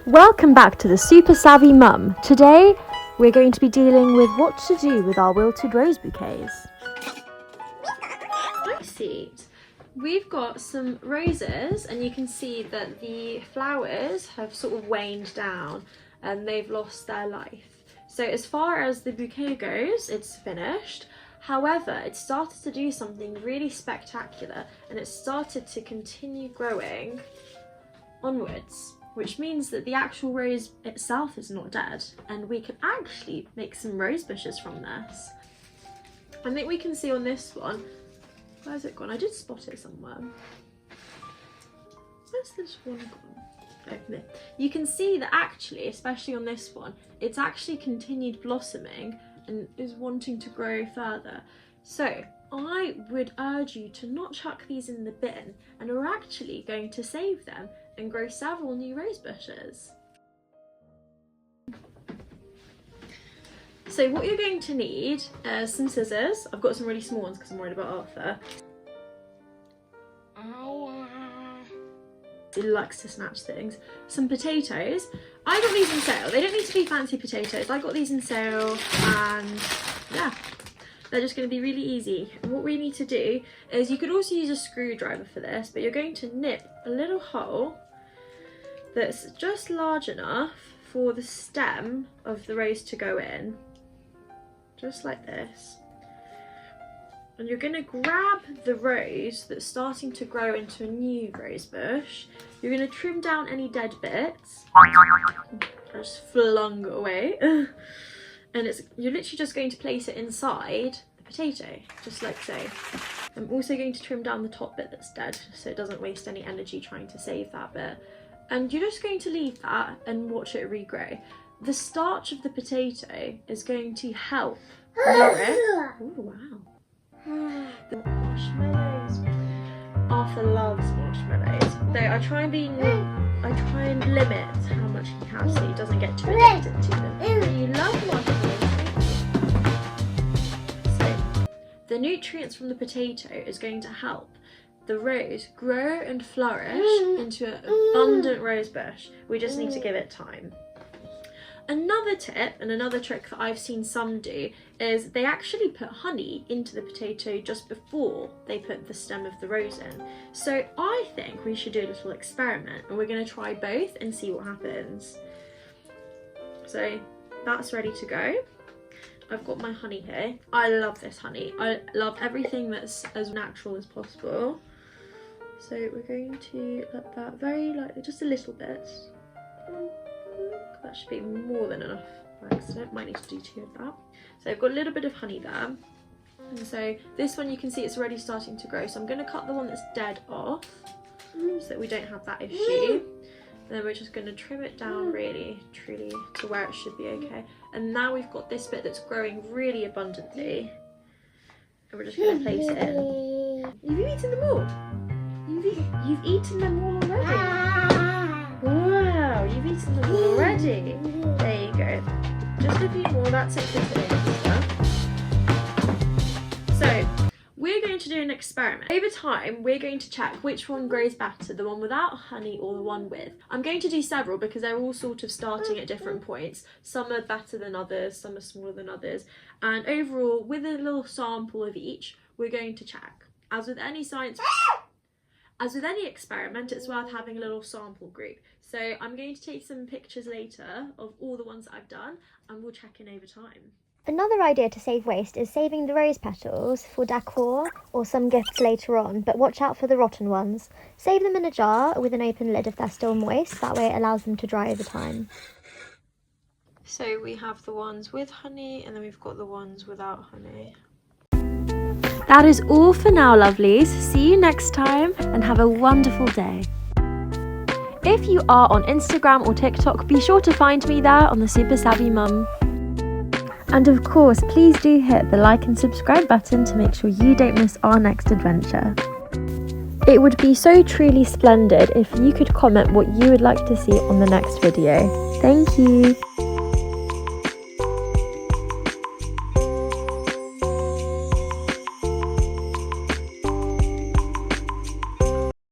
Welcome back to the Super Savvy Mum. Today we're going to be dealing with what to do with our wilted rose bouquets. I see. We've got some roses and you can see that the flowers have sort of waned down and they've lost their life. So as far as the bouquet goes, it's finished. However, it started to do something really spectacular and it started to continue growing onwards, which means that the actual rose itself is not dead and we can actually make some rose bushes from this. I think we can see on this one, where's it gone? I did spot it somewhere. Where's this one gone? Oh, no. You can see that actually, especially on this one, it's actually continued blossoming and is wanting to grow further. So I would urge you to not chuck these in the bin, and we're actually going to save them and grow several new rose bushes. So what you're going to need is some scissors. I've got some really small ones because I'm worried about Arthur. He likes to snatch things. Some potatoes. I got these in sale. They don't need to be fancy potatoes. I got these in sale and yeah, they're just going to be really easy. And what we need to do is, you could also use a screwdriver for this, but you're going to nip a little hole that's just large enough for the stem of the rose to go in, just like this. And you're going to grab the rose that's starting to grow into a new rose bush. You're going to trim down any dead bits. Just flung away. And you're literally just going to place it inside the potato, just like so. I'm also going to trim down the top bit that's dead so it doesn't waste any energy trying to save that bit. And you're just going to leave that and watch it regrow. The starch of the potato is going to help nourish. Oh wow. The marshmallows. Arthur loves marshmallows. So I try and limit how much he has so he doesn't get too addicted to them. But you love marshmallows. So the nutrients from the potato is going to help the rose grow and flourish into an abundant rose bush. We just need to give it time. Another tip and another trick that I've seen some do is they actually put honey into the potato just before they put the stem of the rose in. So I think we should do a little experiment and we're going to try both and see what happens. So that's ready to go. I've got my honey here. I love this honey. I love everything that's as natural as possible. So we're going to let that very lightly, just a little bit. That should be more than enough by accident. Might need to do 2 of that. So I've got a little bit of honey there. And so this one you can see it's already starting to grow. So I'm going to cut the one that's dead off so that we don't have that issue. And then we're just going to trim it down really, truly to where it should be okay. And now we've got this bit that's growing really abundantly. And we're just going to place it in. You've eaten them all? You've eaten them all already? Wow, you've eaten them all already. There you go. Just a few more, that's it for today. So, we're going to do an experiment. Over time, we're going to check which one grows better, the one without honey or the one with. I'm going to do several because they're all sort of starting at different points. Some are better than others, some are smaller than others. And overall, with a little sample of each, we're going to check. As with any experiment, it's worth having a little sample group. So I'm going to take some pictures later of all the ones that I've done and we'll check in over time. Another idea to save waste is saving the rose petals for decor or some gifts later on, but watch out for the rotten ones. Save them in a jar with an open lid if they're still moist, that way it allows them to dry over time. So we have the ones with honey and then we've got the ones without honey. That is all for now, lovelies. See you next time and have a wonderful day. If you are on Instagram or TikTok, be sure to find me there on the Super Savvy Mum. And of course, please do hit the like and subscribe button to make sure you don't miss our next adventure. It would be so truly splendid if you could comment what you would like to see on the next video. Thank you.